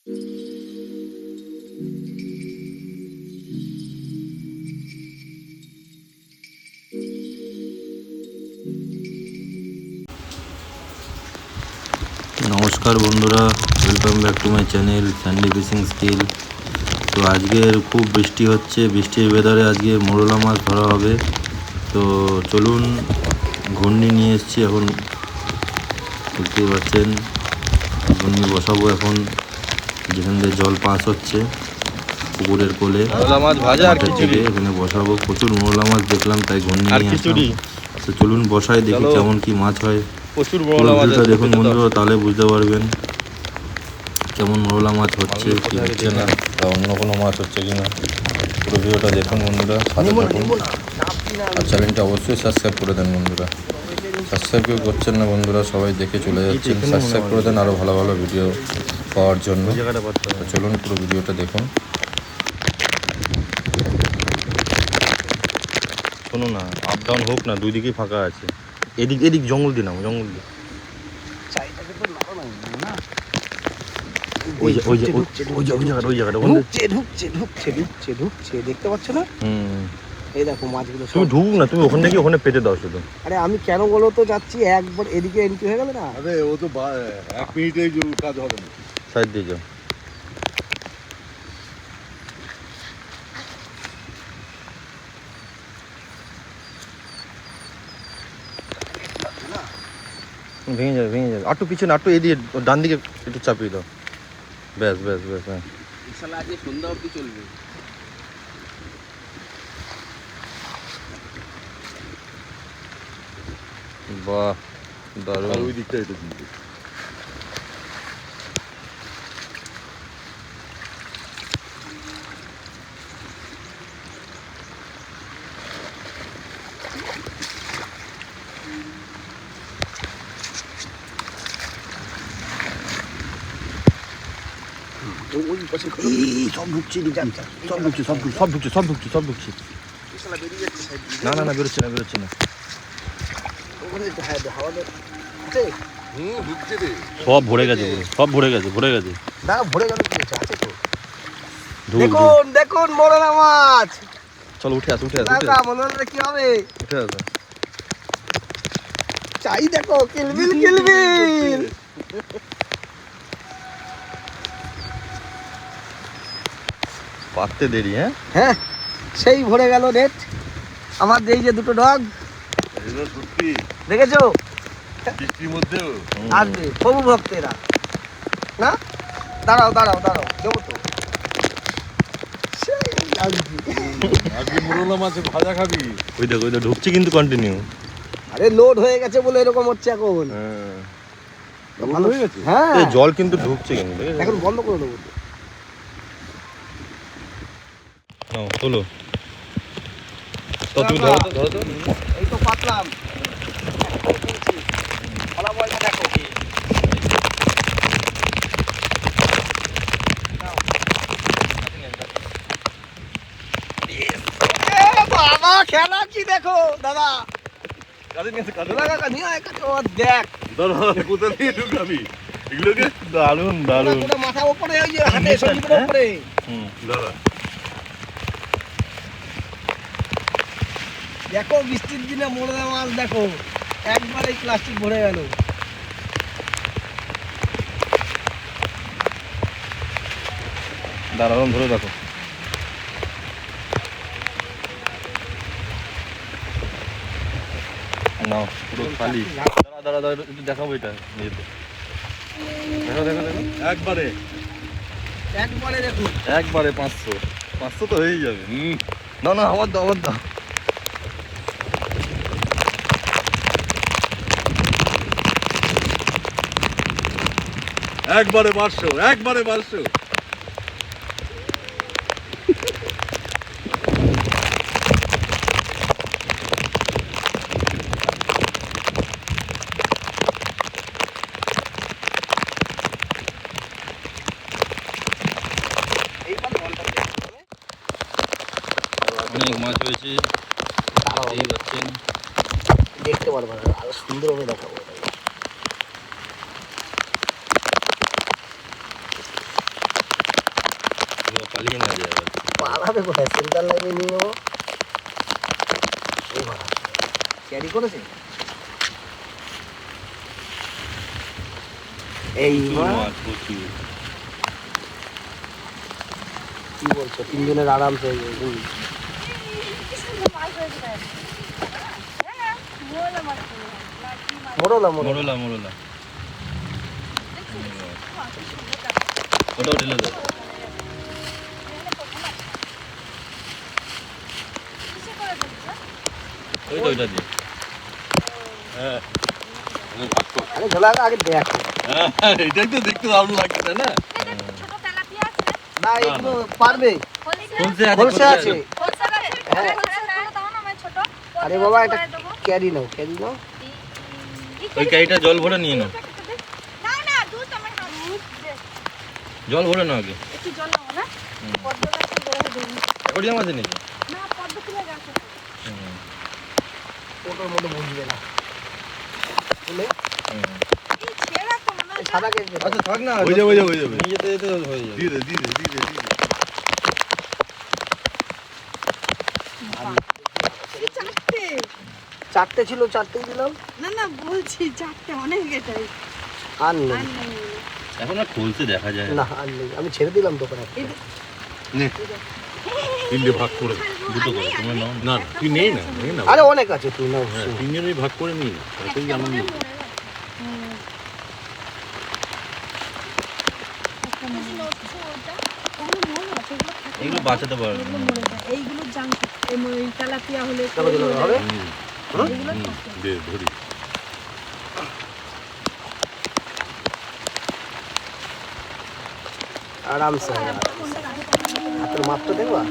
নমস্কার বন্ধুরা, welcome back to my channel Sandy fishing skill. তো আজকের খুব বৃষ্টি হচ্ছে, বৃষ্টির ওয়েদারে আজকে মোরলা মাছ ধরা হবে। তো চলুন, ঘূর্ণি নিয়ে এসেছি, এখন দেখতেই পাচ্ছেন ঘূর্ণি বসাবো এখন যেখান দিয়ে জল পাস হচ্ছে পুকুরের কোলে। মোরলা মাছ ভাজা আর খিচুড়ি এখানে বসাবো, প্রচুর মোরলা মাছ দেখলাম তাই ঘূর্ণি নিয়ে আসলাম। তো চলুন বসাই, দেখি কেমন কি মাছ হয়। প্রচুর মোরলা মাছ ভিডিওটা দেখুন বন্ধুরা, তাহলে বুঝতে পারবেন কেমন মোরলা মাছ হচ্ছে কি হচ্ছে না, বা অন্য কোনো মাছ হচ্ছে কি না। পুরো ভিডিওটা দেখুন বন্ধুরা, সাথে থাকুন। আর চ্যানেলটা অবশ্যই সাবস্ক্রাইব করে দেন বন্ধুরা। সাবস্ক্রাইব কেউ করছেন না বন্ধুরা, সবাই দেখে চলে যাচ্ছেন। সাবস্ক্রাইব করে দেন আরও ভালো ভালো ভিডিও পাওয়ার জন্য। চলুন পুরো ভিডিওটা দেখুন। শোনো না, আপ ডাউন হোক না, দুই দিকেই ফাঁকা আছে। এদিক এদিক জঙ্গল দিয়ে নাও, জঙ্গল দিয়ে। দেখতে পাচ্ছ না? এই দেখো মাছগুলো তুমি ঢুক না, তুমি ওখানে গিয়ে ওখানে পেটে দাও শুধু। আরে আমি কেন বলো তো যাচ্ছি, একবার এদিকে এন্ট্রি হয়ে গেল না। আরে ও তো 1 মিনিটে কাজ হবে না। সাইড দিয়ে যাও। ভেঙে যাবে, ভেঙে যাবে। আটটু পিছনে, আটটু এদিকে ডান দিকে একটু চাপিয়ে দাও। ব্যাস ব্যাস ব্যাস, হ্যাঁ। আজকে সন্ধ্যা অবধি চলবে। বাহ, দারুণ। ওই দিকটা এটা কিন্তু সব ঢুকছে, সব ঢুকছে, সব ঢুকছে, সব ঢুকছে, সব ঢুকছে, সব ঢুকছে। না না না, বেরোচ্ছে না, বেরোচ্ছে না। ঢুকছে রে। সব ভরে গেছে, সব ভরে গেছে, ভরে গেছে। না ভরে গেল, কি আছে? আছে তো। দেখুন দেখুন মোরলা মাছ। চলো উঠে আসো, উঠে আসো, না মোরলা কি হবে? উঠে আসো। চাই দেখো, কিলবিল কিলবিল। পাততে দেরি, হ্যাঁ হ্যাঁ, সেই ভরে গেল নেট আমার। এই যে দুটো ডগ দেখেছো, বৃষ্টির মধ্যেও আসবে প্রভু ভক্তেরা। না দাঁড়াও দাঁড়াও দাঁড়াও, দেবো তো। আজকে মোরলা মাছ ভাজা খাবি? ওই দেখো, ওই দেখো ঢুকছে কিন্তু কন্টিনিউ। আরে লোড হয়ে গেছে বলে এরকম হচ্ছে এখন। ভালো হয়ে গেছে। হ্যাঁ, এই জল কিন্তু ঢুকছে কিন্তু, এখন বন্ধ করে দেবো। নাও তোলো। তো তুমি ধরো তো, ধরো তো। এই তো পাতলাম, ফলাফলটা দেখো। বাবা খেলা কি দেখো দাদা, দেখ কোথা দিয়ে ঢুকাবি এগুলোকে? দারুণ দারুণ। মাথা উপরে, ওই যে হাতে শরীরের উপরে। দাঁড়া, দেখো বৃষ্টির দিনে মোরলা মাছ দেখো, একবারে প্লাস্টিক ভরে গেল। দারুণ, ধরে দেখো। নাও, পুরো খালি। দাঁড়া দাঁড়া দাঁড়া, একটু দেখাবো এটা নিজেতে। দেখো দেখো দেখো, একবারে একবারে দেখুন, একবারে 500 500 তো হয়েই যাবে। না না, আবার দাও, আবার দাও। একবারে 500, একবারে 500। অনেক মাছ হয়েছে, দেখতে পারবো না, আরো সুন্দরভাবে দেখাবো। পালিয়ে না যায় আবার। পালাবে কোথায়, সেন্টার লাইনে নিয়ে নেবো। এই বাবা, ক্যারি করেছে এই প্রচুর মাছ, প্রচুর। কি বলছো, তিনজনের আরামসে হয়ে যাবে। মোরলা মোরলা মোরলা মোরলা ওটাও ঢেলে দাও। ওই তো ওইটা দিয়ে। হ্যাঁ আমি ভাগ কর। আরে ঝোলা আগে দেখো হ্যাঁ, এটাই তো দেখতে দারুণ লাগছে তাই না? না, এগুলো পারবে, খোলসে আছে, খোলসে আছে। হ্যাঁ। আরে বাবা, এটা ক্যারি নাও, ক্যারি নাও। ওই ক্যারিটা জল ভরে নিয়ে নাও, না না দুধ আমার দুধ দে জল ভরে নাও আগে। একটু জল নাও না পদ্ম গাছে গোড়ায় দেবো অ্যাকোরিয়াম আছে নাকি? না পদ্ম ফুলের গাছ আছে হুম, ওটার মধ্যে বুঝবে না বলে হুম। এই ছেঁড়া তো মনে হয় সাদা কেজি আচ্ছা থাক না, হয়ে যাবে, হয়ে যাবে। নিয়ে যেতে যেতে হয়ে যাবে। ধীরে ধীরে ধীরে ধীরে। চারটে চারটে ছিল, চারটেই দিলাম। না না বলছি চারটে অনেক এটাই আর নেই, আর নেই এখন আর খোলসে দেখা যায় না আর নেই, আমি ছেড়ে দিলাম দোকানে। নে, তিনটে ভাগ করে। দুটো করে তোমরা নাও। না তুই নেই না, নেই না। আরে অনেক আছে, তুই নাও। হ্যাঁ, তিনজনেই ভাগ করে নিই, তাতেই আনন্দ। এগুলো বাঁচাতে পারবে না। এইগুলো জাঙ্ক এই তেলাপিয়া হলে চলো চলো হবে। এইগুলো দে ধরি। আরামসে হাতের মাপটা দেখবা।